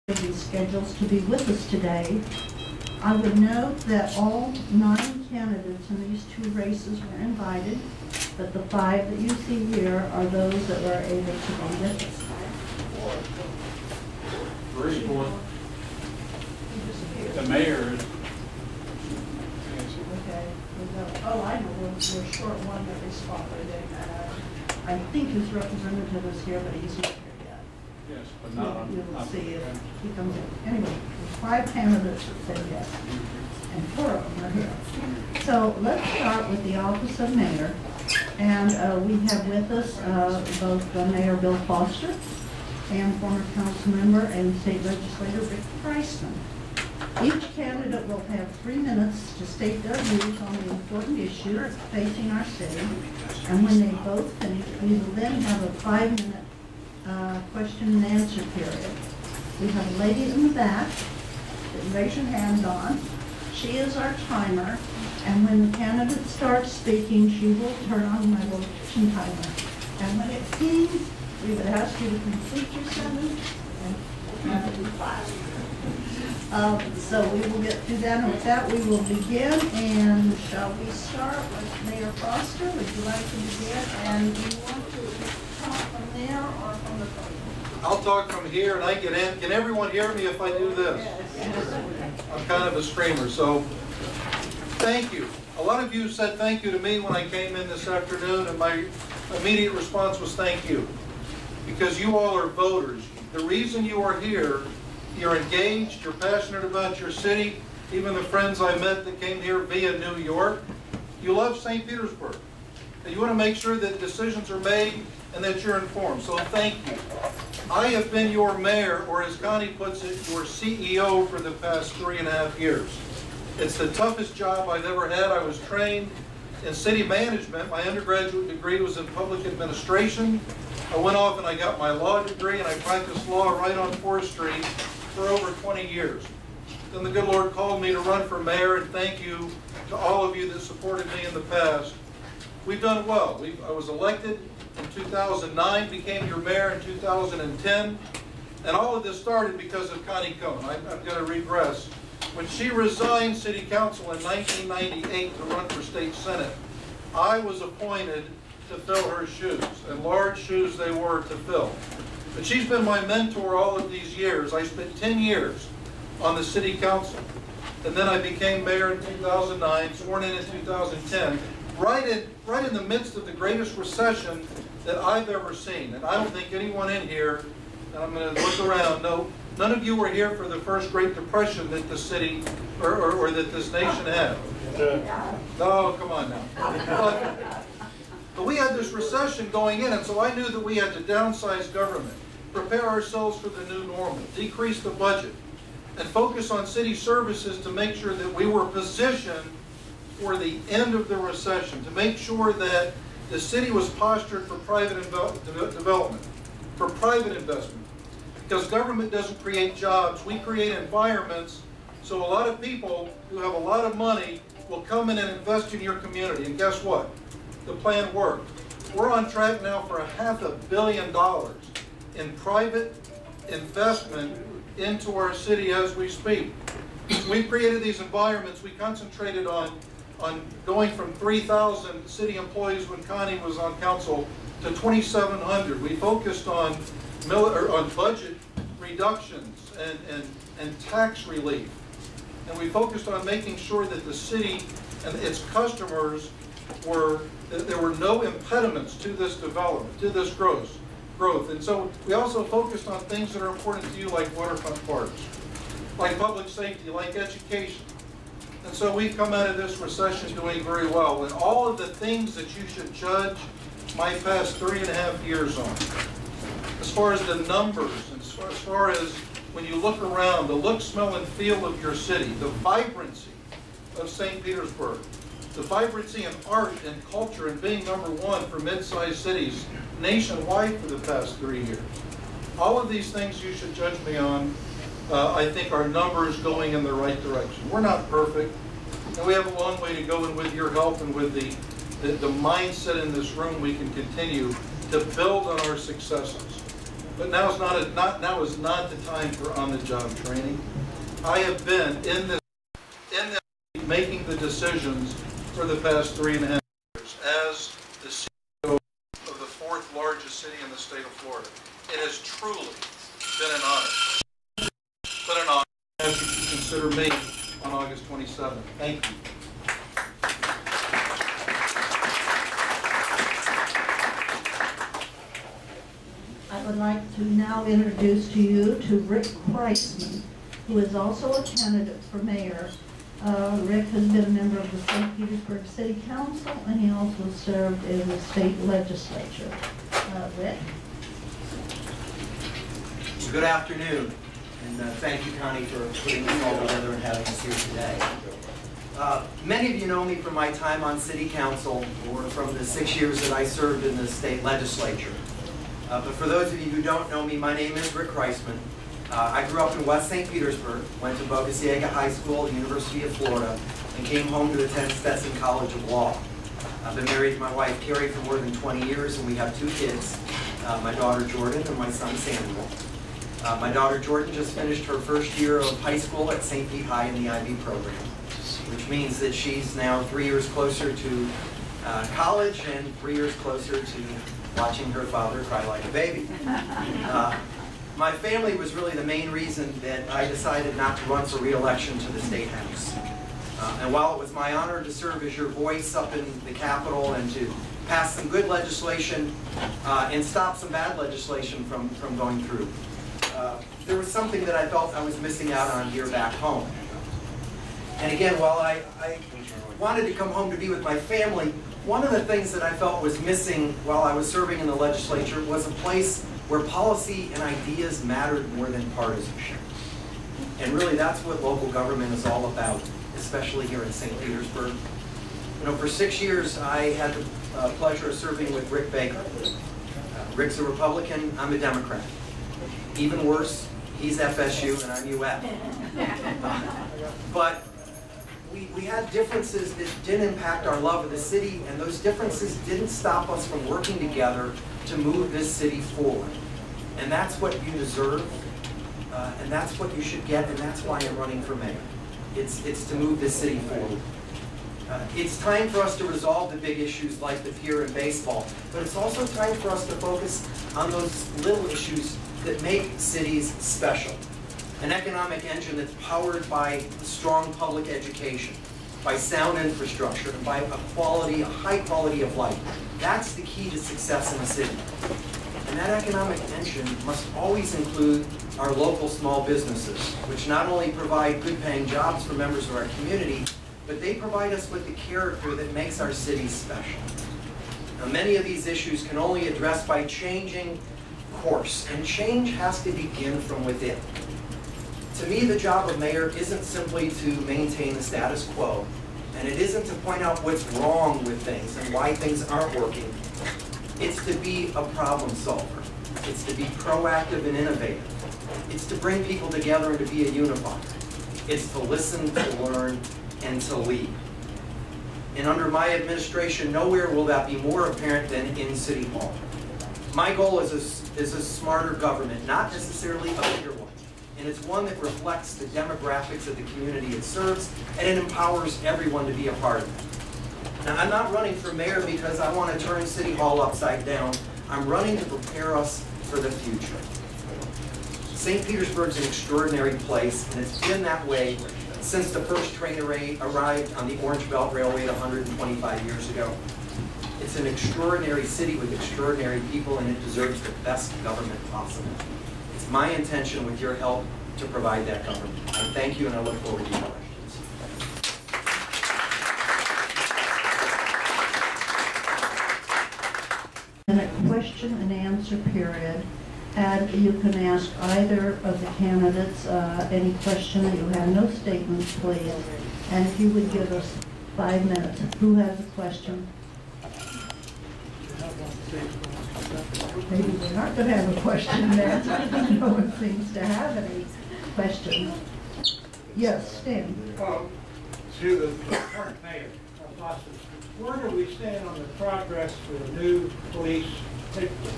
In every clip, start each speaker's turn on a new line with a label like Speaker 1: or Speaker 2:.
Speaker 1: schedules to be with us today. I would note that all 9 candidates in these 2 races were invited, but the 5 that you see here are those that were able to be with us.
Speaker 2: The mayor is.
Speaker 1: Okay. Oh, I know. We're short one that responded. I think his representative is here, but he's not here yet.
Speaker 2: Yes, but not on.
Speaker 1: You'll see if he comes in. Anyway, there's 5 candidates that said yes, and 4 of them are here. So let's start with the office of mayor. And we have with us both Mayor Bill Foster and former council member and state legislator Rick Priceman. Each candidate will have 3 minutes to state their views on the important issues facing our city. And when they both finish, we will then have a 5-minute question and answer period. We have a lady in the back. Raise your hand on. She is our timer. And when the candidate starts speaking, she will turn on my little kitchen timer. And when it pings, we would ask you to complete your sentence and clap. So we will get through that, and with that we will begin. And shall we start with Mayor Foster? Would you like to begin? And do you want to talk from there or from the podium?
Speaker 3: I'll talk from here and I get in. Can everyone hear me if I do this?
Speaker 1: Yes.
Speaker 3: I'm kind of a screamer, so thank you. A lot of you said thank you to me when I came in this afternoon, and my immediate response was thank you. Because you all are voters. The reason you are here, you're engaged, you're passionate about your city, even the friends I met that came here via New York. You love St. Petersburg. And you want to make sure that decisions are made and that you're informed. So thank you. I have been your mayor, or as Connie puts it, your CEO for the past 3.5 years. It's the toughest job I've ever had. I was trained in city management. My undergraduate degree was in public administration. I went off and I got my law degree, and I practiced law right on 4th Street for over 20 years. Then the good Lord called me to run for mayor, and thank you to all of you that supported me in the past. We've done well. I was elected in 2009, became your mayor in 2010, and all of this started because of Connie Cohn. I'm going to regress. When she resigned city council in 1998 to run for state senate, I was appointed to fill her shoes, and large shoes they were to fill. But she's been my mentor all of these years. I spent 10 years on the city council, and then I became mayor in 2009, sworn in 2010, right in the midst of the greatest recession that I've ever seen. And I don't think anyone in here, and I'm going to look around, no, none of you were here for the first Great Depression that the city or that this nation had. Oh, come on now. But we had this recession going in, and so I knew that we had to downsize government, prepare ourselves for the new normal, decrease the budget, and focus on city services to make sure that we were positioned for the end of the recession, to make sure that the city was postured for private development, for private investment. Because government doesn't create jobs, we create environments, so a lot of people who have a lot of money will come in and invest in your community. And guess what? The plan worked. We're on track now for $500 million in private investment into our city as we speak. We've created these environments. We concentrated on going from 3,000 city employees when Connie was on council to 2,700. We focused on budget reductions and tax relief. And we focused on making sure that the city and its customers that there were no impediments to this development, to this growth. And so we also focused on things that are important to you, like waterfront parks, like public safety, like education. And so we've come out of this recession doing very well. And all of the things that you should judge my past 3.5 years on, as far as the numbers, and as far as when you look around, the look, smell, and feel of your city, the vibrancy of St. Petersburg, the vibrancy in art and culture, and being #1 for mid-sized cities nationwide for the past 3 years. All of these things you should judge me on. I think our numbers going in the right direction. We're not perfect, and we have a long way to go, and with your help and with the mindset in this room, we can continue to build on our successes. but now is not the time for on-the-job training. I have been in this making the decisions for the past 3.5 years as the CEO of the 4th largest city in the state of Florida. It has truly been an honor. But an honor to ask you to consider me on August 27th. Thank you.
Speaker 1: I would like to now introduce to you to Rick Kreisman, who is also a candidate for mayor. Rick has been a member of the St. Petersburg City Council, and he also served in the state legislature. Rick?
Speaker 4: Good afternoon, and thank you, Connie, for putting this all together and having us here today. Many of you know me from my time on City Council or from the 6 years that I served in the state legislature. But for those of you who don't know me, my name is Rick Kreisman. I grew up in West St. Petersburg, went to Boca Ciega High School, University of Florida, and came home to attend Stetson College of Law. I've been married to my wife, Carrie, for more than 20 years, and we have 2 kids, my daughter, Jordan, and my son, Samuel. My daughter, Jordan, just finished her first year of high school at St. Pete High in the IB program, which means that she's now 3 years closer to college and 3 years closer to watching her father cry like a baby. My family was really the main reason that I decided not to run for re-election to the State House. And while it was my honor to serve as your voice up in the Capitol and to pass some good legislation and stop some bad legislation from going through, there was something that I felt I was missing out on here back home. And again, while I wanted to come home to be with my family, one of the things that I felt was missing while I was serving in the legislature was a place where policy and ideas mattered more than partisanship. And really that's what local government is all about, especially here in St. Petersburg. You know, for 6 years I had the pleasure of serving with Rick Baker. Rick's a Republican, I'm a Democrat. Even worse, he's FSU and I'm UF. But we had differences that didn't impact our love of the city, and those differences didn't stop us from working together to move this city forward. And that's what you deserve, and that's what you should get, and that's why I'm running for mayor. It's to move this city forward. It's time for us to resolve the big issues like the pier and baseball, but it's also time for us to focus on those little issues that make cities special. An economic engine that's powered by strong public education, by sound infrastructure, and by a high quality of life. That's the key to success in a city. And that economic engine must always include our local small businesses, which not only provide good paying jobs for members of our community, but they provide us with the character that makes our cities special. Now, many of these issues can only be addressed by changing course, and change has to begin from within. To me, the job of mayor isn't simply to maintain the status quo, and it isn't to point out what's wrong with things and why things aren't working. It's to be a problem solver. It's to be proactive and innovative. It's to bring people together and to be a unifier. It's to listen, to learn, and to lead. And under my administration, nowhere will that be more apparent than in City Hall. My goal is a smarter government, not necessarily a bigger one. And it's one that reflects the demographics of the community it serves, and it empowers everyone to be a part of it. Now, I'm not running for mayor because I want to turn City Hall upside down. I'm running to prepare us for the future. St. Petersburg's an extraordinary place, and it's been that way since the first train arrived on the Orange Belt Railway 125 years ago. It's an extraordinary city with extraordinary people, and it deserves the best government possible. It's my intention, with your help, to provide that government. I thank you, and I look forward to your questions.
Speaker 1: And a question and answer period, and you can ask either of the candidates any question that you have. No statements, please. And if you would give us 5 minutes. Who has a question? Maybe they aren't going to have a question then. No one seems to have any questions. Yes, Stan.
Speaker 5: To the current mayor of Boston, where do we stand on the progress for the new police safety?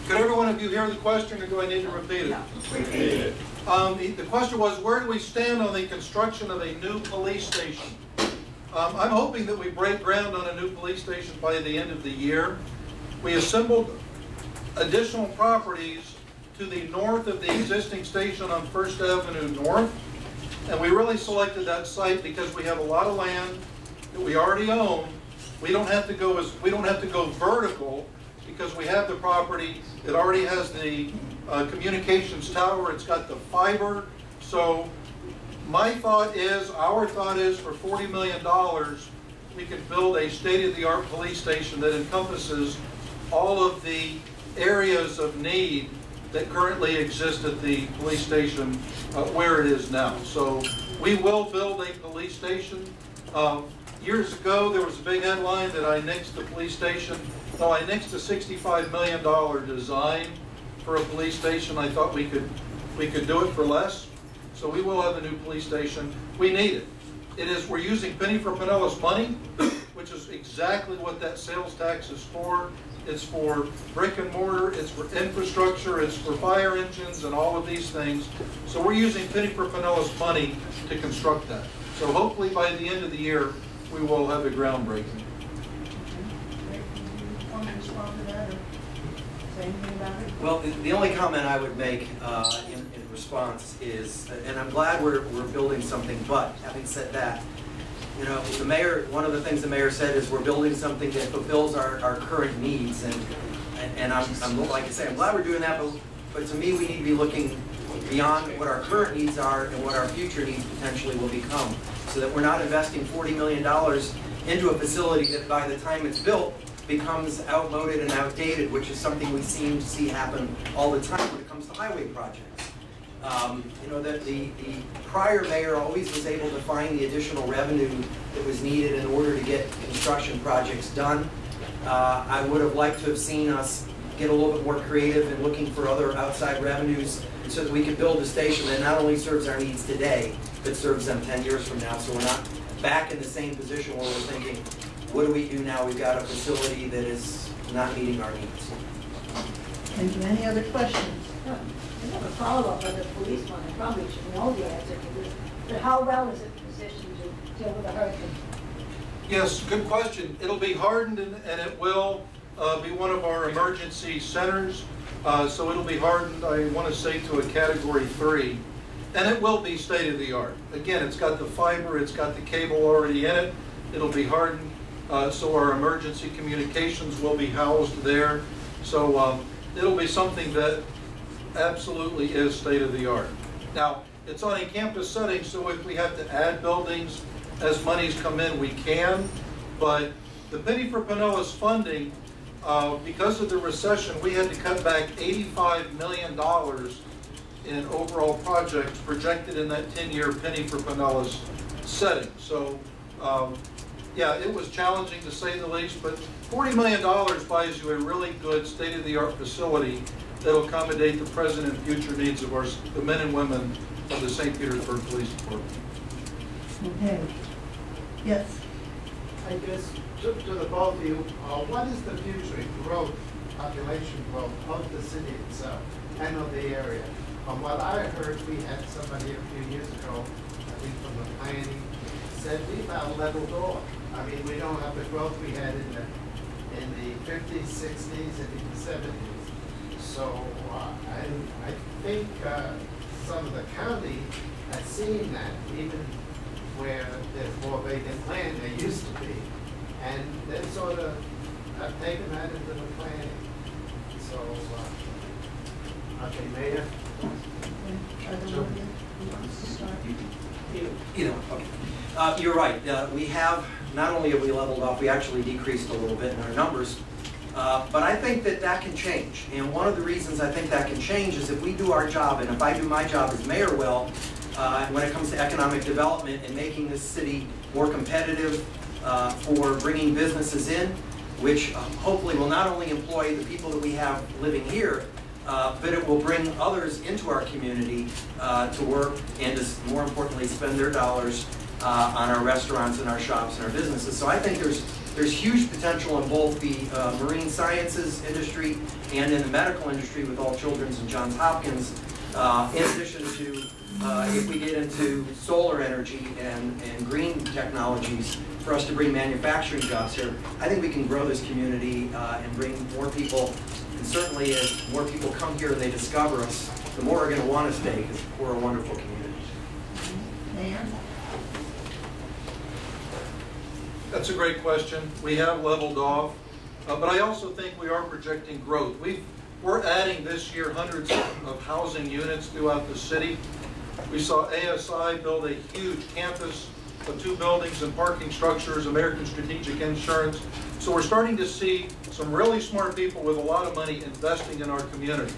Speaker 3: Could every one of you hear the question, or do I need to repeat it?
Speaker 2: Repeat it.
Speaker 3: The question was, where do we stand on the construction of a new police station? I'm hoping that we break ground on a new police station by the end of the year. We assembled additional properties to the north of the existing station on First Avenue North, and we really selected that site because we have a lot of land that we already own. We don't have to go vertical because we have the property. It already has the communications tower. It's got the fiber. So our thought is for $40 million, we can build a state-of-the-art police station that encompasses all of the areas of need that currently exist at the police station where it is now. So we will build a police station. Years ago, there was a big headline that I nixed the police station. No, I nixed a $65 million design for a police station. I thought we could do it for less. So we will have a new police station. We need it. We're using penny for Pinellas money, which is exactly what that sales tax is for. It's for brick and mortar, it's for infrastructure, it's for fire engines and all of these things. So we're using penny for Pinellas money to construct that. So hopefully by the end of the year, we will have a groundbreaking.
Speaker 4: Well, the only comment I would make in response is, and I'm glad we're building something, but having said that, you know, the mayor, one of the things the mayor said is we're building something that fulfills our current needs, and I'm like I say, I'm glad we're doing that, but to me we need to be looking beyond what our current needs are and what our future needs potentially will become, so that we're not investing $40 million into a facility that by the time it's built becomes outmoded and outdated, which is something we seem to see happen all the time when it comes to highway projects. You know, that the prior mayor always was able to find the additional revenue that was needed in order to get construction projects done. I would have liked to have seen us get a little bit more creative in looking for other outside revenues so that we could build a station that not only serves our needs today, but serves them 10 years from now, so we're not back in the same position where we're thinking, what do we do now? We've got a facility that is not meeting our needs.
Speaker 1: Thank you. Any other questions?
Speaker 6: I have a follow-up on the police one. I probably should know the answer to this. But how well is it positioned to deal with a hurricane?
Speaker 3: Yes, good question. It'll be hardened and it will be one of our emergency centers. So it'll be hardened, I want to say, to a Category 3. And it will be state-of-the-art. Again, it's got the fiber, it's got the cable already in it. It'll be hardened, so our emergency communications will be housed there. So it'll be something that absolutely is state-of-the-art. Now, it's on a campus setting, so if we have to add buildings as monies come in, we can. But the Penny for Pinellas funding, because of the recession, we had to cut back $85 million in overall projects projected in that 10-year Penny for Pinellas setting. So, yeah, it was challenging to say the least, but $40 million buys you a really good state-of-the-art facility that'll accommodate the present and future needs of the men and women of the St. Petersburg Police Department.
Speaker 1: Okay. Yes.
Speaker 5: I guess, to the both of you, what is the future growth, population growth of the city itself and of the area? From what I heard, we had somebody a few years ago, I think from the planning, said we about leveled off. I mean, we don't have the growth we had in the 50s, 60s, and even 70s. So I think some of the county has seen that, even where there's more vacant land there used to be, and they sort of have taken that into the planning. So, okay, Mayor.
Speaker 4: Okay. You're right. We have, not only have we leveled off, we actually decreased a little bit in our numbers. But I think that can change. And one of the reasons I think that can change is if we do our job, and if I do my job as mayor well, when it comes to economic development and making this city more competitive for bringing businesses in, which hopefully will not only employ the people that we have living here, but it will bring others into our community to work and to, more importantly, spend their dollars on our restaurants and our shops and our businesses. So I think there's There's huge potential in both the marine sciences industry and in the medical industry with All Children's and Johns Hopkins, in addition to if we get into solar energy and green technologies for us to bring manufacturing jobs here. I think we can grow this community and bring more people, and certainly as more people come here and they discover us, the more are going to want to stay because we're a wonderful community.
Speaker 1: Mayor?
Speaker 3: That's a great question. We have leveled off, but I also think we are projecting growth. We're adding this year hundreds of housing units throughout the city. We saw ASI build a huge campus of 2 buildings and parking structures, American Strategic Insurance. So we're starting to see some really smart people with a lot of money investing in our community.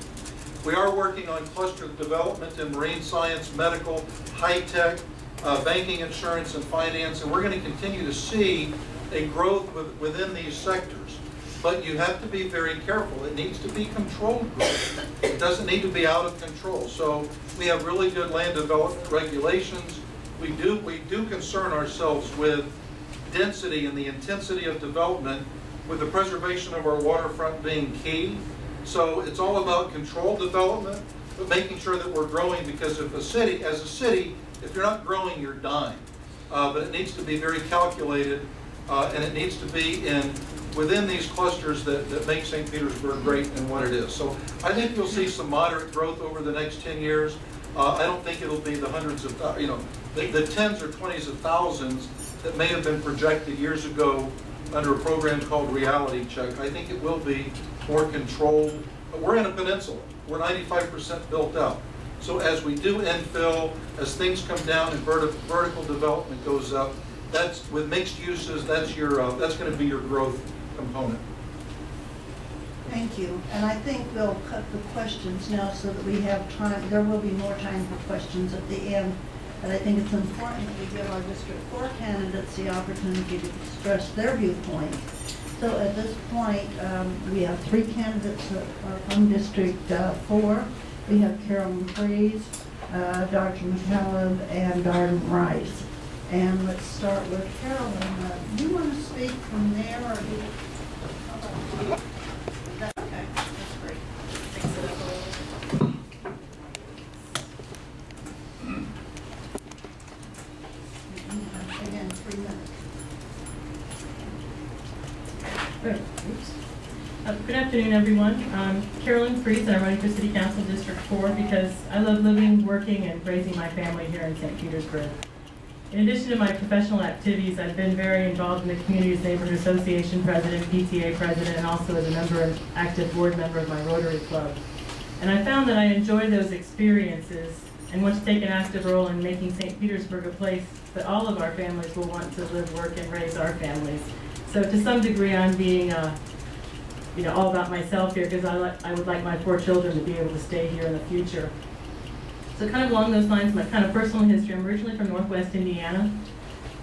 Speaker 3: We are working on cluster development in marine science, medical, high-tech, banking, insurance, and finance, and we're going to continue to see a growth within these sectors. But you have to be very careful. It needs to be controlled growth. It doesn't need to be out of control. So we have really good land development regulations. We do concern ourselves with density and the intensity of development, with the preservation of our waterfront being key. So it's all about controlled development, but making sure that we're growing, because if as a city, if you're not growing, you're dying. But it needs to be very calculated, and it needs to be within these clusters that make St. Petersburg great and what it is. So I think you'll see some moderate growth over the next 10 years. I don't think it'll be the hundreds of, the tens or 20s of thousands that may have been projected years ago under a program called Reality Check. I think it will be more controlled. But we're in a peninsula. We're 95% built out. So as we do infill, as things come down and vertical development goes up, that's with mixed uses. That's going to be your growth component.
Speaker 1: Thank you. And I think we'll cut the questions now so that we have time. There will be more time for questions at the end. But I think it's important that we give our District 4 candidates the opportunity to express their viewpoint. So at this point, we have 3 candidates from District 4. We have Carolyn Freeze, Dr. McCallum, and Darden Rice. And let's start with Carolyn. Do you want to speak from there, or do you? Okay, that's great. Again, 3 minutes.
Speaker 7: Good. Good afternoon, everyone. I'm Carolyn Freeze, and I'm running for City Council District 4 because I love living, working, and raising my family here in St. Petersburg. In addition to my professional activities, I've been very involved in the Community's Neighborhood Association president, PTA president, and also as a active board member of my Rotary Club. And I found that I enjoy those experiences and want to take an active role in making St. Petersburg a place that all of our families will want to live, work, and raise our families. So to some degree, I'm being all about myself here, because I would like my 4 children to be able to stay here in the future. So kind of along those lines, my kind of personal history, I'm originally from Northwest Indiana.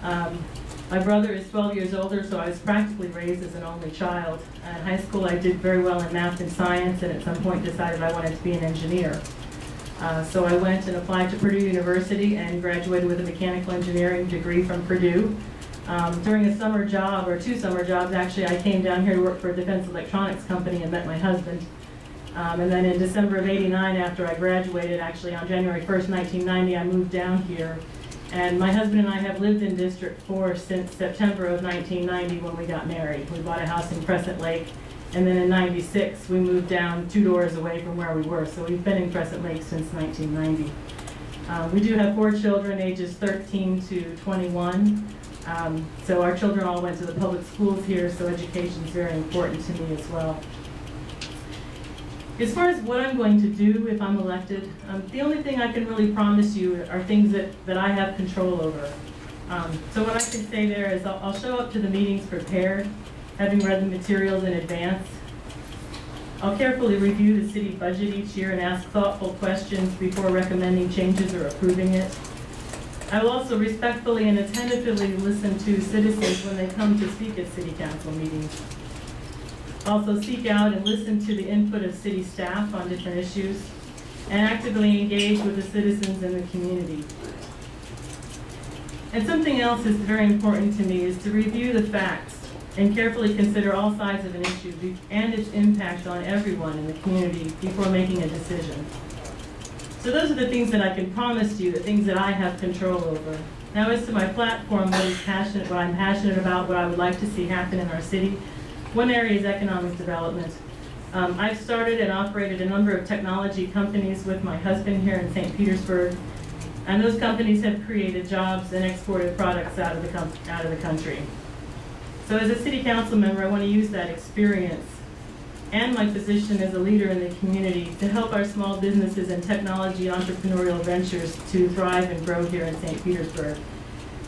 Speaker 7: My brother is 12 years older, so I was practically raised as an only child. In high school, I did very well in math and science, and at some point decided I wanted to be an engineer. So I went and applied to Purdue University and graduated with a mechanical engineering degree from Purdue. During a summer job, or 2 summer jobs actually, I came down here to work for a defense electronics company and met my husband. And then in December of '89, after I graduated, actually on January 1st, 1990, I moved down here. And my husband and I have lived in District 4 since September of 1990 when we got married. We bought a house in Crescent Lake, and then in '96, we moved down 2 doors away from where we were. So we've been in Crescent Lake since 1990. We do have 4 children, ages 13 to 21. So our children all went to the public schools here, so education is very important to me as well. As far as what I'm going to do if I'm elected, the only thing I can really promise you are things that I have control over. So what I can say there is I'll show up to the meetings prepared, having read the materials in advance. I'll carefully review the city budget each year and ask thoughtful questions before recommending changes or approving it. I will also respectfully and attentively listen to citizens when they come to speak at city council meetings. Also seek out and listen to the input of city staff on different issues, and actively engage with the citizens in the community. And something else is very important to me is to review the facts and carefully consider all sides of an issue and its impact on everyone in the community before making a decision. So those are the things that I can promise you, the things that I have control over. Now as to my platform, what I'm passionate about, what I would like to see happen in our city, one area is economic development. I've started and operated a number of technology companies with my husband here in St. Petersburg, and those companies have created jobs and exported products out of the country. So as a city council member, I want to use that experience and my position as a leader in the community to help our small businesses and technology entrepreneurial ventures to thrive and grow here in St. Petersburg.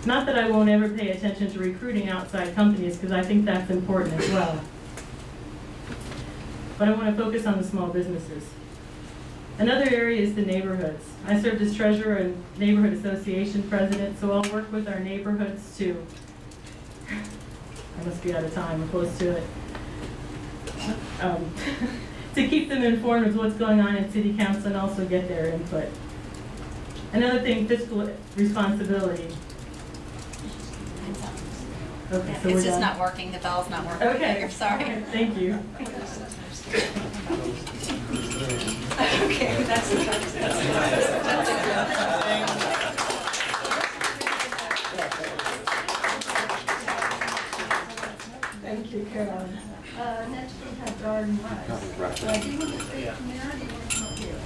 Speaker 7: Not that I won't ever pay attention to recruiting outside companies, because I think that's important as well. But I want to focus on the small businesses. Another area is the neighborhoods. I served as treasurer and neighborhood association president, so I'll work with our neighborhoods to, I must be out of time, I'm close to it, to keep them informed of what's going on in city council and also get their input. Another thing, fiscal responsibility. Okay, so
Speaker 8: it's just not working, the bell's not working.
Speaker 7: Okay,
Speaker 8: sorry.
Speaker 7: Okay, thank you.
Speaker 8: Okay, that's the
Speaker 1: Thank you, Carolyn. Next we have Darden Rice. Do you want to speak from there, or do you want to come up here?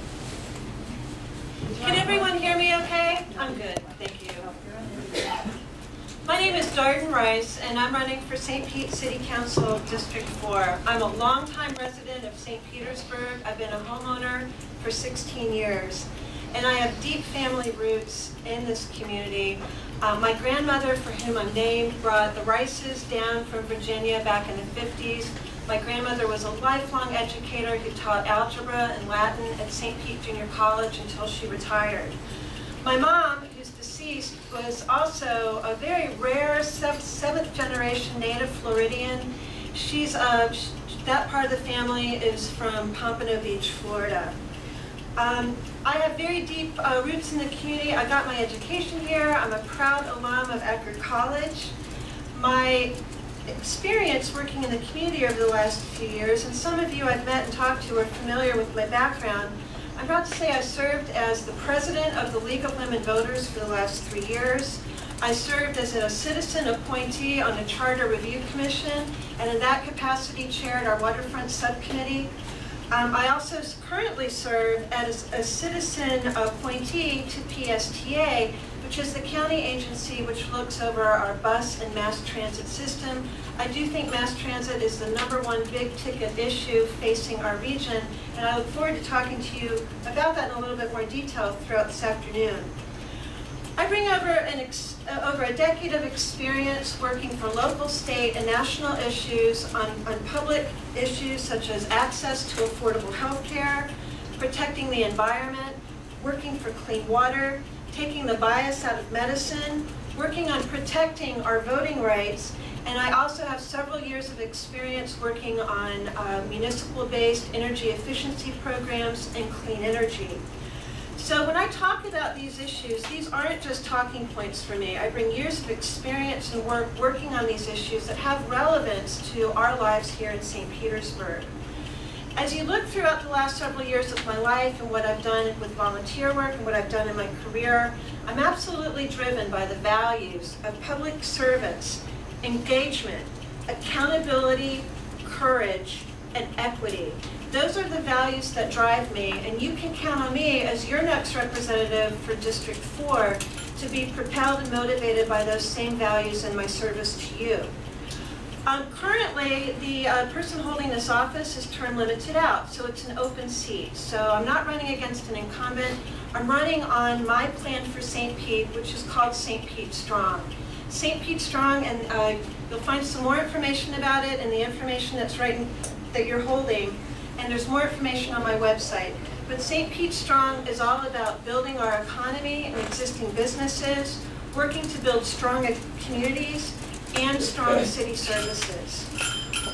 Speaker 9: Can everyone hear me okay? I'm good, thank you. My name is Darden Rice, and I'm running for St. Pete City Council District 4. I'm a longtime resident of St. Petersburg. I've been a homeowner for 16 years, and I have deep family roots in this community. My grandmother, for whom I'm named, brought the Rices down from Virginia back in the 50s. My grandmother was a lifelong educator who taught algebra and Latin at St. Pete Junior College until she retired. My mom, who's deceased, was also a very rare seventh generation native Floridian. She's, that part of the family is from Pompano Beach, Florida. I have very deep roots in the community. I got my education here. I'm a proud alum of Eckerd College. My experience working in the community over the last few years, and some of you I've met and talked to are familiar with my background. I'm proud to say I served as the president of the League of Women Voters for the last 3 years. I served as a citizen appointee on the Charter Review Commission, and in that capacity chaired our Waterfront Subcommittee. I also currently serve as a citizen appointee to PSTA, which is the county agency which looks over our bus and mass transit system. I do think mass transit is the #1 big ticket issue facing our region, and I look forward to talking to you about that in a little bit more detail throughout this afternoon. I bring over a decade of experience working for local, state, and national issues on public issues such as access to affordable health care, protecting the environment, working for clean water, taking the bias out of medicine, working on protecting our voting rights, and I also have several years of experience working on municipal-based energy efficiency programs and clean energy. So when I talk about these issues, these aren't just talking points for me. I bring years of experience and work working on these issues that have relevance to our lives here in St. Petersburg. As you look throughout the last several years of my life and what I've done with volunteer work and what I've done in my career, I'm absolutely driven by the values of public service, engagement, accountability, courage, and equity. Those are the values that drive me, and you can count on me as your next representative for District 4 to be propelled and motivated by those same values in my service to you. Currently, the person holding this office is term limited out, so it's an open seat. So I'm not running against an incumbent. I'm running on my plan for St. Pete, which is called St. Pete Strong. St. Pete Strong, and you'll find some more information about it in the information that's that you're holding, and there's more information on my website. But St. Pete Strong is all about building our economy and existing businesses, working to build strong communities, and strong city services.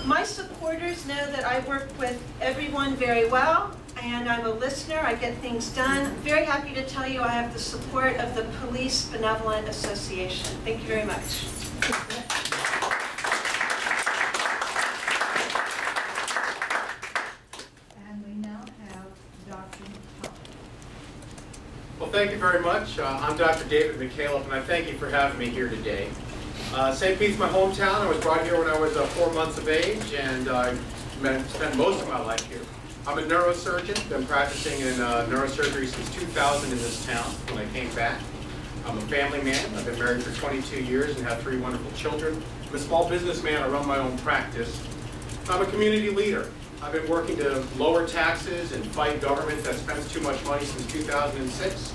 Speaker 9: My supporters know that I work with everyone very well, and I'm a listener, I get things done. I'm very happy to tell you I have the support of the Police Benevolent Association. Thank you very much.
Speaker 10: thank you very much. I'm Dr. David McCaleb, and I thank you for having me here today. St. Pete's my hometown. I was brought here when I was 4 months of age, and I spent most of my life here. I'm a neurosurgeon, been practicing in neurosurgery since 2000 in this town when I came back. I'm a family man. I've been married for 22 years and have 3 wonderful children. I'm a small businessman. I run my own practice. I'm a community leader. I've been working to lower taxes and fight government that spends too much money since 2006.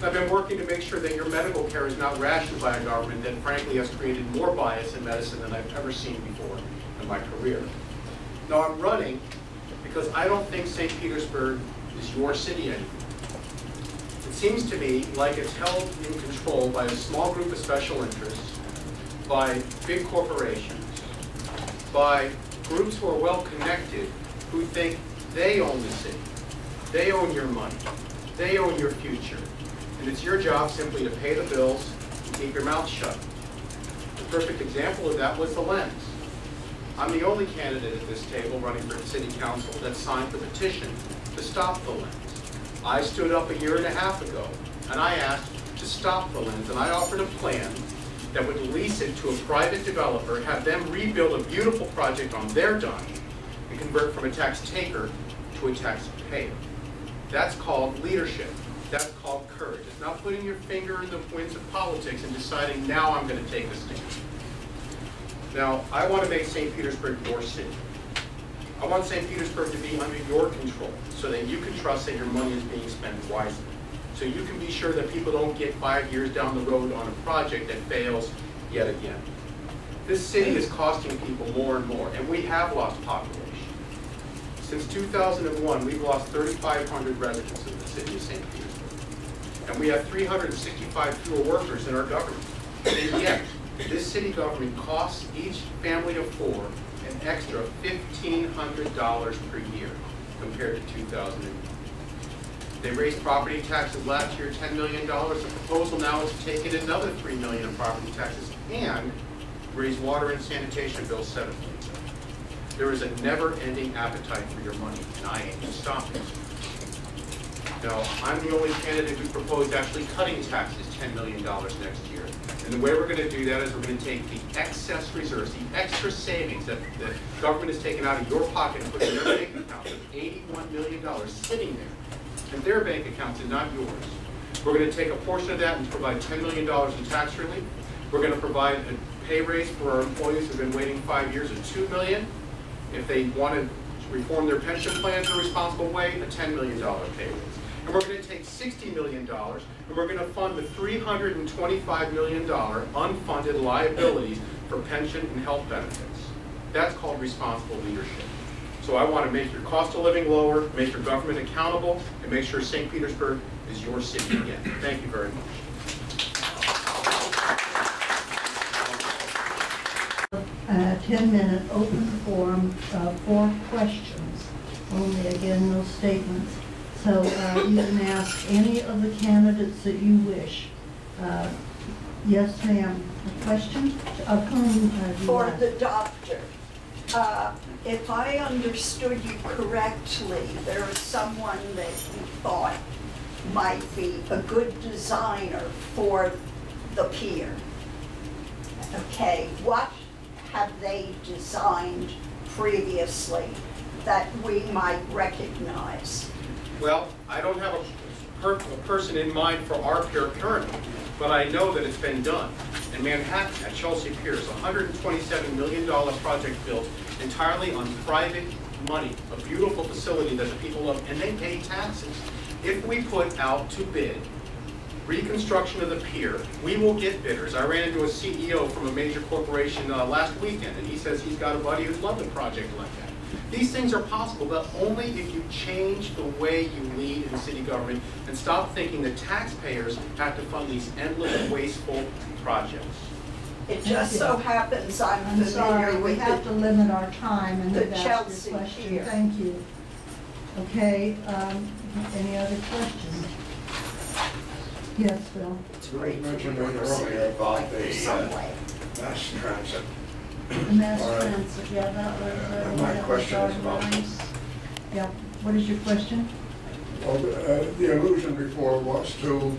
Speaker 10: I've been working to make sure that your medical care is not rationed by a government that frankly has created more bias in medicine than I've ever seen before in my career. Now I'm running because I don't think St. Petersburg is your city anymore. It seems to me like it's held in control by a small group of special interests, by big corporations, by groups who are well connected, who think they own the city, they own your money, they own your future, and it's your job simply to pay the bills and keep your mouth shut. The perfect example of that was the lens. I'm the only candidate at this table running for city council that signed the petition to stop the lens. I stood up 1.5 years ago and I asked to stop the lens, and I offered a plan that would lease it to a private developer, have them rebuild a beautiful project on their dime, and convert from a tax taker to a taxpayer. That's called leadership. That's called courage. It's not putting your finger in the winds of politics and deciding, now I'm going to take a stand. Now, I want to make St. Petersburg your city. I want St. Petersburg to be under your control so that you can trust that your money is being spent wisely. So you can be sure that people don't get 5 years down the road on a project that fails yet again. This city is costing people more and more, and we have lost population. Since 2001, we've lost 3,500 residents in the city of St. Petersburg. And we have 365 fewer workers in our government. And yet, this city government costs each family of 4 an extra $1,500 per year compared to 2001. They raised property taxes last year $10 million. The proposal now is to take in another $3 million in property taxes and raise water and sanitation bills $7 million. There is a never-ending appetite for your money, and I aim to stop it. Now, I'm the only candidate who proposed actually cutting taxes $10 million next year. And the way we're going to do that is we're going to take the excess reserves, the extra savings that the government has taken out of your pocket and put in their bank accounts of $81 million sitting there in their bank accounts and not yours. We're going to take a portion of that and provide $10 million in tax relief. We're going to provide a pay raise for our employees who've been waiting 5 years of $2 million. If they want to reform their pension plans in a responsible way, a $10 million pay raise. And we're going to take $60 million and we're going to fund the $325 million unfunded liabilities for pension and health benefits. That's called responsible leadership. So I want to make your cost of living lower, make your government accountable, and make sure St. Petersburg is your city again. Thank you very much.
Speaker 1: A 10-minute open forum for questions. Only, again, no statements. So you can ask any of the candidates that you wish. Yes, ma'am. A question? Of whom?
Speaker 11: For the doctor. If I understood you correctly, there is someone that you thought might be a good designer for the pier. Okay, what have they designed previously that we might recognize?
Speaker 10: Well, I don't have a person in mind for our pier currently, but I know that it's been done. In Manhattan, at Chelsea Piers, $127 million project built entirely on private money, a beautiful facility that the people love, and they pay taxes. If we put out to bid reconstruction of the pier, we will get bidders. I ran into a CEO from a major corporation last weekend, and he says he's got a buddy who'd love a project like that. These things are possible, but only if you change the way you lead in city government and stop thinking that taxpayers have to fund these endless, wasteful projects.
Speaker 11: It just so happens I'm
Speaker 1: sorry,
Speaker 11: familiar
Speaker 1: we
Speaker 11: with
Speaker 1: have to limit our time and
Speaker 11: the
Speaker 1: ask
Speaker 11: Chelsea
Speaker 1: your question.
Speaker 11: pier.
Speaker 1: Thank you. Okay, any other questions? Yes, Phil.
Speaker 11: It's great to
Speaker 12: mentioned
Speaker 11: be
Speaker 12: earlier about the
Speaker 11: some way.
Speaker 12: mass transit.
Speaker 1: The mass
Speaker 12: All right.
Speaker 1: transit, yeah, that was.
Speaker 12: My question is about
Speaker 1: Yeah, what is your question?
Speaker 12: Well, the allusion before was to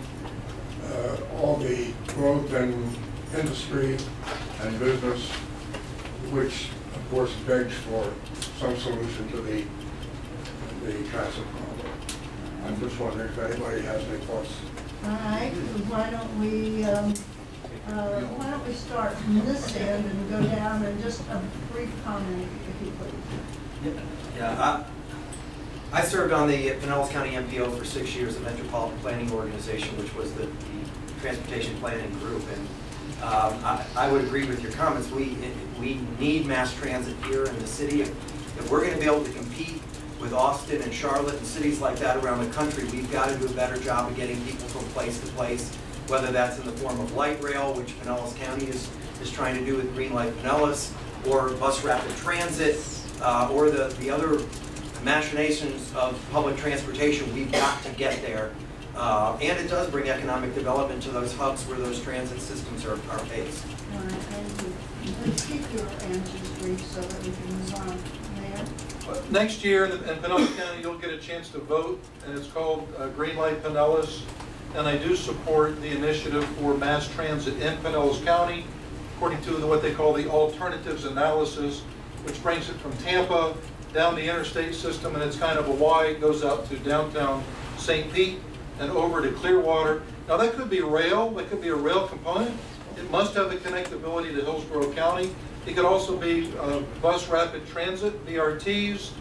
Speaker 12: all the growth in industry and business, which of course begs for some solution to the transit problem. I'm just wondering if anybody has any thoughts.
Speaker 1: All right, why don't we start from this end and go down and just a brief comment, if you please.
Speaker 4: Yeah, I served on the Pinellas County MPO for 6 years, the Metropolitan Planning Organization, which was the transportation planning group. And I would agree with your comments. We need mass transit here in the city. If we're going to be able to compete with Austin and Charlotte and cities like that around the country, we've got to do a better job of getting people from place to place, whether that's in the form of light rail, which Pinellas County is trying to do with Green Light Pinellas, or bus rapid transit, or the other machinations of public transportation. We've got to get there. And it does bring economic development to those hubs where those transit systems are based.
Speaker 1: All right, thank you. Please keep your answers brief so that we can move on. Mayor?
Speaker 3: Next year in Pinellas County, you'll get a chance to vote, and it's called Green Light Pinellas. And I do support the initiative for mass transit in Pinellas County, according to what they call the alternatives analysis, which brings it from Tampa down the interstate system, and it's kind of a Y, it goes out to downtown St. Pete and over to Clearwater. Now that could be rail, that could be a rail component. It must have the connectability to Hillsborough County. It could also be bus rapid transit, BRTs.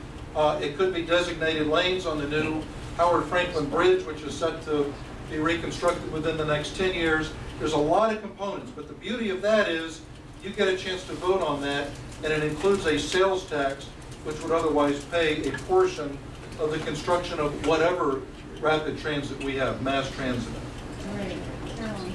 Speaker 3: It could be designated lanes on the new Howard Franklin Bridge, which is set to be reconstructed within the next 10 years. There's a lot of components, but the beauty of that is you get a chance to vote on that, and it includes a sales tax, which would otherwise pay a portion of the construction of whatever rapid transit we have, mass transit.
Speaker 1: Great. Carolyn.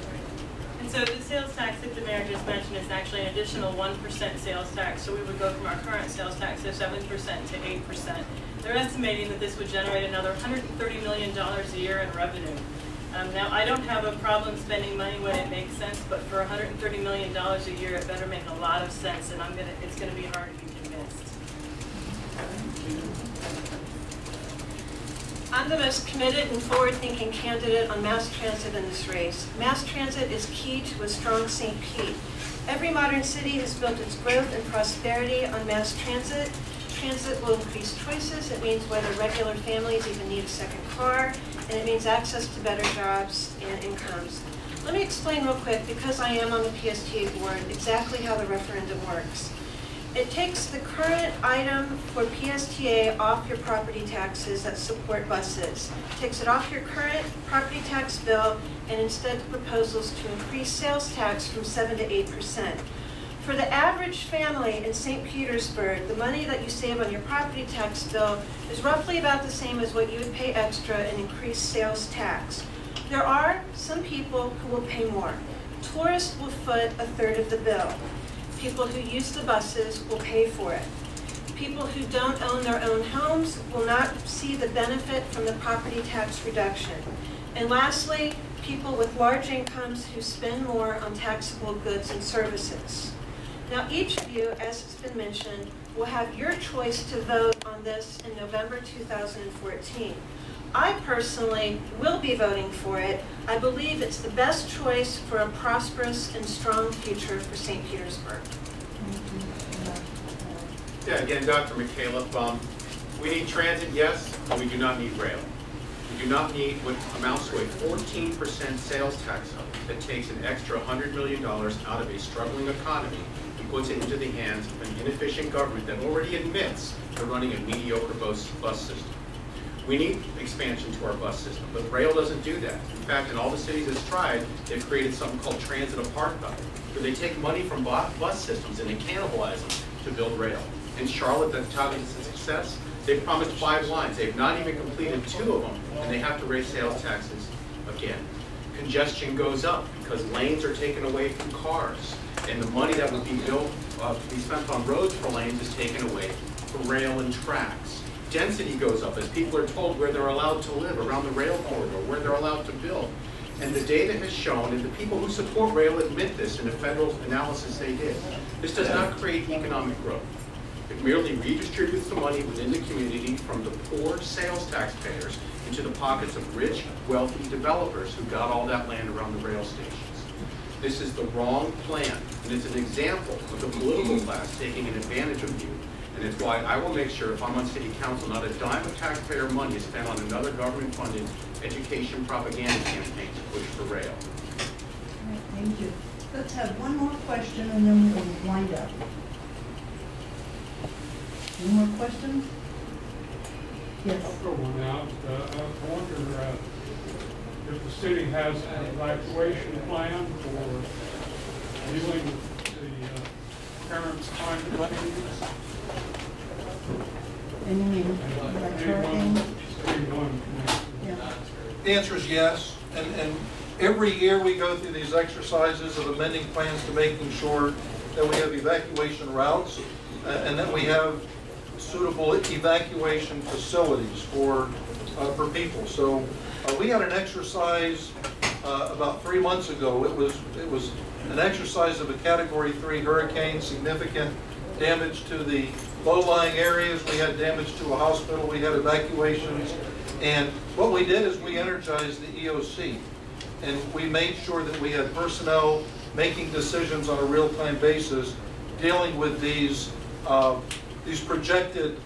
Speaker 7: And so the sales tax that the mayor just mentioned is actually an additional 1% sales tax. So we would go from our current sales tax of 7% to 8%. They're estimating that this would generate another $130 million a year in revenue. Now, I don't have a problem spending money when it makes sense, but for $130 million a year, it better make a lot of sense, and it's going to be hard to be convinced.
Speaker 9: I'm the most committed and forward-thinking candidate on mass transit in this race. Mass transit is key to a strong St. Pete. Every modern city has built its growth and prosperity on mass transit. Transit will increase choices. It means whether regular families even need a second car, and it means access to better jobs and incomes. Let me explain real quick, because I am on the PSTA board, exactly how the referendum works. It takes the current item for PSTA off your property taxes that support buses. It takes it off your current property tax bill and instead proposals to increase sales tax from 7 to 8%. For the average family in St. Petersburg, the money that you save on your property tax bill is roughly about the same as what you would pay extra in increased sales tax. There are some people who will pay more. Tourists will foot a third of the bill. People who use the buses will pay for it. People who don't own their own homes will not see the benefit from the property tax reduction. And lastly, people with large incomes who spend more on taxable goods and services. Now, each of you, as has been mentioned, will have your choice to vote on this in November 2014. I personally will be voting for it. I believe it's the best choice for a prosperous and strong future for St. Petersburg.
Speaker 10: Yeah, again, Dr. McCaleb, we need transit, yes, but we do not need rail. We do not need what amounts to a 14% sales tax hike that takes an extra $100 million out of a struggling economy and puts it into the hands of an inefficient government that already admits they're running a mediocre bus system. We need expansion to our bus system, but rail doesn't do that. In fact, in all the cities it's tried, they've created something called transit apartheid, where they take money from bus systems and they cannibalize them to build rail. In Charlotte, that's touted as a success. They've promised 5 lines. They've not even completed 2 of them, and they have to raise sales taxes again. Congestion goes up because lanes are taken away from cars, and the money that would be spent on roads for lanes is taken away from rail and tracks. Density goes up as people are told where they're allowed to live around the rail corridor, where they're allowed to build. And the data has shown, and the people who support rail admit this in a federal analysis they did, this does not create economic growth. It merely redistributes the money within the community from the poor sales taxpayers into the pockets of rich, wealthy developers who got all that land around the rail stations. This is the wrong plan, and it's an example of the political class taking an advantage of you. And it's why I will make sure, if I'm on city council, not a dime of taxpayer money is spent on another government-funded education propaganda campaign to push for rail.
Speaker 1: All right, thank you. Let's have one more question and then we'll wind up. Any more questions? Yes.
Speaker 13: I'll throw one out. I wonder if the city has an evacuation plan for dealing with the current climate change.
Speaker 3: The answer is yes, and every year we go through these exercises of amending plans to making sure that we have evacuation routes and that we have suitable evacuation facilities for people. So we had an exercise about 3 months ago. It was an exercise of a Category 3 hurricane, significant damage to the low-lying areas. We had damage to a hospital. We had evacuations. And what we did is we energized the EOC. And we made sure that we had personnel making decisions on a real-time basis dealing with these projected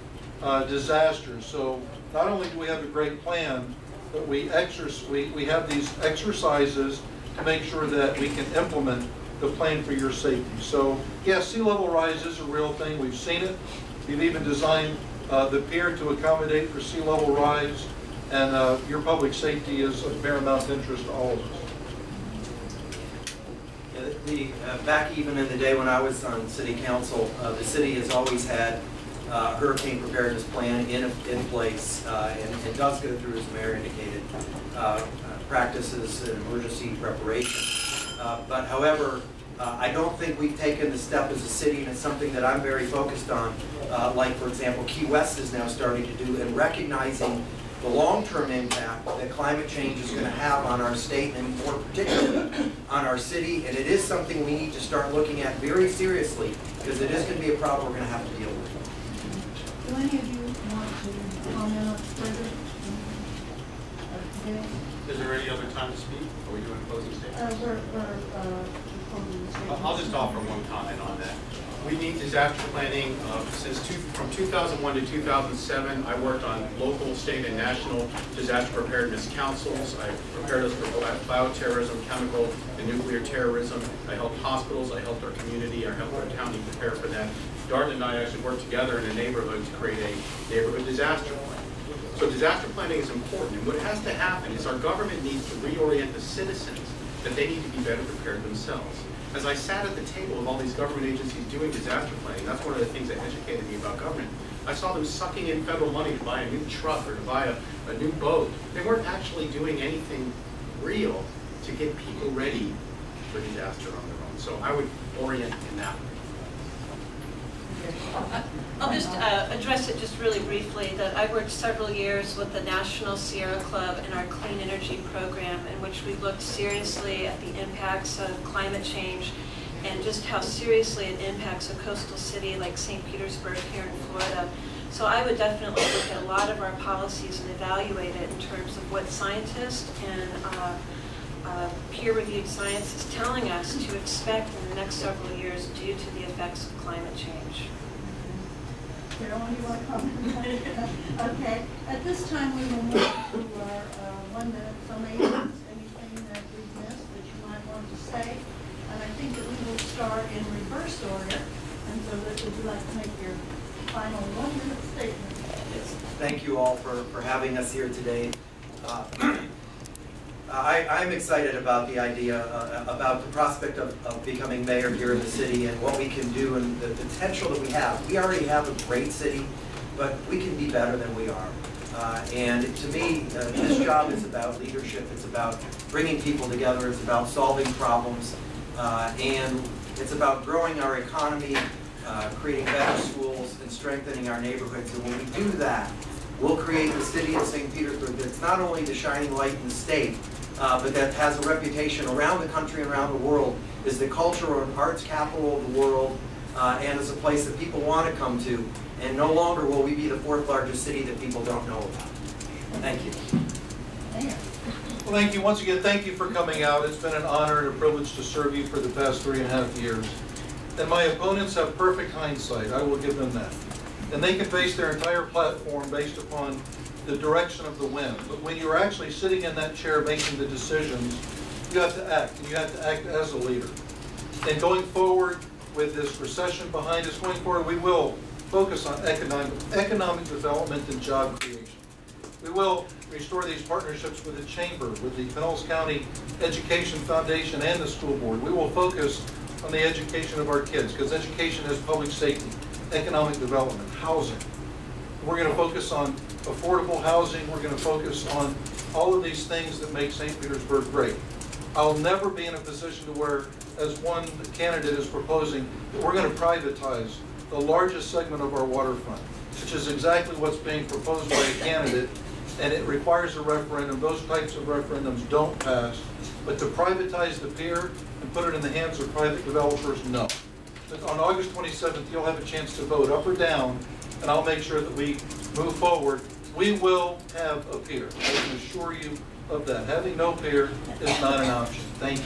Speaker 3: disasters. So not only do we have a great plan, but we have these exercises to make sure that we can implement the plan for your safety. So yes, sea level rise is a real thing. We've seen it. We've even designed the pier to accommodate for sea level rise, and your public safety is of paramount interest to all of us.
Speaker 4: Back even in the day when I was on city council, the city has always had a hurricane preparedness plan in place, and it does go through, as the mayor indicated, practices and emergency preparation. But however, I don't think we've taken the step as a city, and it's something that I'm very focused on, like for example Key West is now starting to do, and recognizing the long-term impact that climate change is going to have on our state and more particularly on our city. And it is something we need to start looking at very seriously, because it is going to be a problem we're going to have to deal with.
Speaker 1: Do any of you want to comment further? Okay.
Speaker 10: Is there any other time to speak? Are we doing closing statements?
Speaker 1: We're closing statements.
Speaker 10: I'll just offer one comment on that. We need disaster planning from 2001 to 2007. I worked on local, state, and national disaster preparedness councils. I prepared us for bioterrorism, chemical, and nuclear terrorism. I helped hospitals. I helped our community. I helped our county prepare for that. Darden and I actually worked together in a neighborhood to create a neighborhood disaster plan. So disaster planning is important, and what has to happen is our government needs to reorient the citizens that they need to be better prepared themselves. As I sat at the table of all these government agencies doing disaster planning, that's one of the things that educated me about government. I saw them sucking in federal money to buy a new truck or to buy a new boat. They weren't actually doing anything real to get people ready for disaster on their own. So I would orient in that way.
Speaker 9: I'll just address it just really briefly, that I worked several years with the National Sierra Club and our Clean Energy Program, in which we looked seriously at the impacts of climate change and just how seriously it impacts a coastal city like St. Petersburg here in Florida. So I would definitely look at a lot of our policies and evaluate it in terms of what scientists and peer-reviewed science is telling us to expect in the next several years due to the effects of climate change.
Speaker 1: Carol, you want to comment? Okay. At this time, we will move to our 1 minute summations. Anything that we've missed that you might want to say? And I think that we will start in reverse order. And so, Liz, would you like to make your final 1 minute statement?
Speaker 4: Yes. Thank you all for having us here today. I'm excited about the idea, about the prospect of becoming mayor here in the city and what we can do and the potential that we have. We already have a great city, but we can be better than we are. And to me, this job is about leadership. It's about bringing people together. It's about solving problems. And it's about growing our economy, creating better schools, and strengthening our neighborhoods. And when we do that, we'll create the city of St. Petersburg that's not only the shining light in the state, but that has a reputation around the country and around the world as the cultural and arts capital of the world, and as a place that people want to come to, and no longer will we be the 4th largest city that people don't know about. Thank you.
Speaker 3: Well, thank you. Once again, thank you for coming out. It's been an honor and a privilege to serve you for the past 3.5 years. And my opponents have perfect hindsight. I will give them that. And they can base their entire platform based upon the direction of the wind. But when you're actually sitting in that chair making the decisions, you have to act, and you have to act as a leader. And going forward, with this recession behind us, going forward, we will focus on economic development and job creation. We will restore these partnerships with the Chamber, with the Pinellas County Education Foundation and the school board. We will focus on the education of our kids, because education is public safety, economic development, housing. We're going to focus on affordable housing. We're going to focus on all of these things that make St. Petersburg great. I'll never be in a position to where, as one candidate is proposing, that we're going to privatize the largest segment of our waterfront, which is exactly what's being proposed by a candidate, and it requires a referendum. Those types of referendums don't pass. But to privatize the pier and put it in the hands of private developers, no. But on August 27th, you'll have a chance to vote up or down, and I'll make sure that we move forward. We will have a pier. I can assure you of that. Having no pier is not an option. Thank you.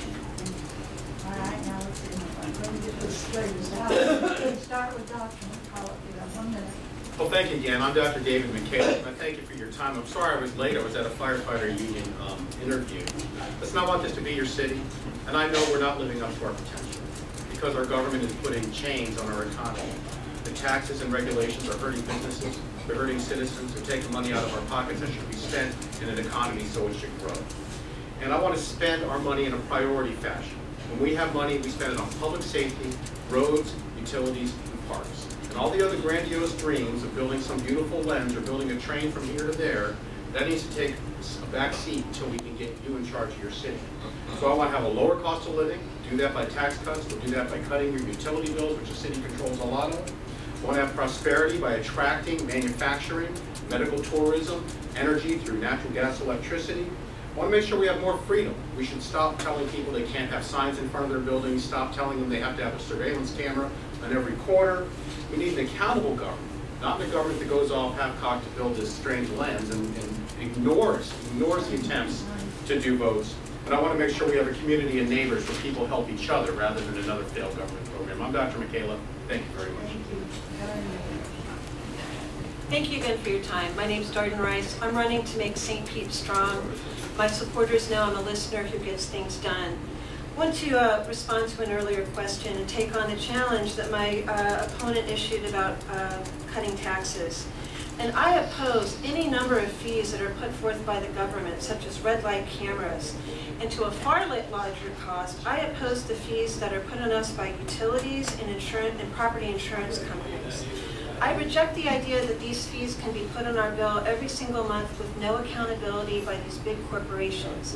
Speaker 1: All right, now let's see if I'm going to get this straightened out. Let's start with Dr. McCullough. You have 1 minute.
Speaker 10: Well, thank you again. I'm Dr. David McCaleb, and I thank you for your time. I'm sorry I was late. I was at a firefighter union interview. Listen, I want this to be your city, and I know we're not living up to our potential because our government is putting chains on our economy. The taxes and regulations are hurting businesses. They're hurting citizens. They're taking money out of our pockets that should be spent in an economy so it should grow. And I want to spend our money in a priority fashion. When we have money, we spend it on public safety, roads, utilities, and parks. And all the other grandiose dreams of building some beautiful lens or building a train from here to there, that needs to take a back seat until we can get you in charge of your city. So I want to have a lower cost of living, do that by tax cuts, we'll do that by cutting your utility bills, which the city controls a lot of. I want to have prosperity by attracting manufacturing, medical tourism, energy through natural gas, electricity. I want to make sure we have more freedom. We should stop telling people they can't have signs in front of their buildings, stop telling them they have to have a surveillance camera on every corner. We need an accountable government, not a government that goes off half-cocked to build this strange lens and ignores the attempts to do votes. And I want to make sure we have a community and neighbors where people help each other rather than another failed government program. I'm Dr. McCaleb. Thank you very much.
Speaker 9: Thank you again for your time. My name's Darden Rice. I'm running to make St. Pete strong. My supporters know I'm a listener who gets things done. I want to respond to an earlier question and take on the challenge that my opponent issued about cutting taxes. And I oppose any number of fees that are put forth by the government, such as red light cameras. And to a far larger cost, I oppose the fees that are put on us by utilities and insurance and property insurance companies. I reject the idea that these fees can be put on our bill every single month with no accountability by these big corporations.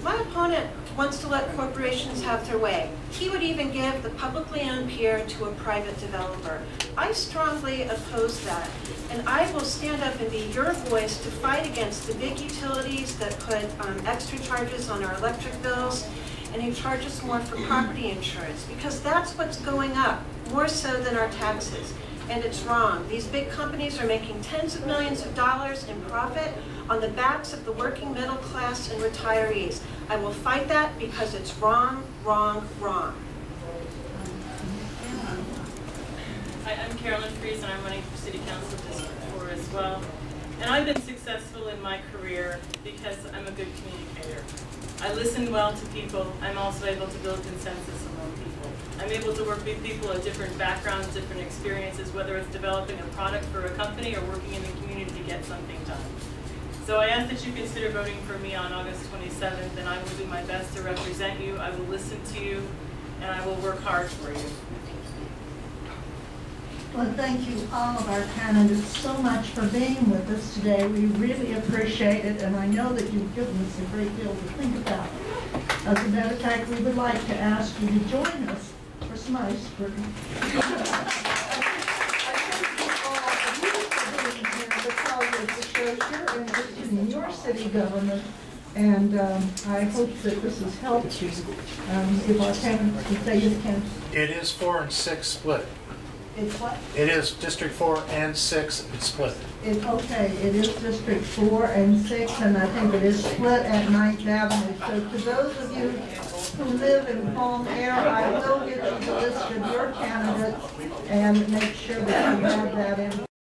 Speaker 9: My opponent wants to let corporations have their way. He would even give the publicly owned pier to a private developer. I strongly oppose that, and I will stand up and be your voice to fight against the big utilities that put extra charges on our electric bills and who charge us more for property insurance, because that's what's going up, more so than our taxes. And it's wrong. These big companies are making tens of millions of dollars in profit on the backs of the working middle class and retirees. I will fight that because it's wrong, wrong, wrong.
Speaker 7: Hi, I'm Carolyn Fries, and I'm running for City Council District 4 as well. And I've been successful in my career because I'm a good communicator. I listen well to people. I'm also able to build consensus among people. I'm able to work with people of different backgrounds, different experiences, whether it's developing a product for a company or working in the community to get something done. So I ask that you consider voting for me on August 27th, and I will do my best to represent you. I will listen to you, and I will work hard for you.
Speaker 1: Well, thank you all of our candidates so much for being with us today. We really appreciate it, and I know that you've given us a great deal to think about. As a matter of fact, we would like to ask you to join us for some ice cream. You're interested in your city government, and I hope that this has helped you. If our candidates can say you can.
Speaker 14: It is 4 and 6 split.
Speaker 1: It's what?
Speaker 14: It is District 4 and 6, it's split.
Speaker 1: It's okay, it is District 4 and 6, and I think it is split at 9th Avenue. So to those of you who live in Palm Air, I will get you the list of your candidates and make sure that you have that in.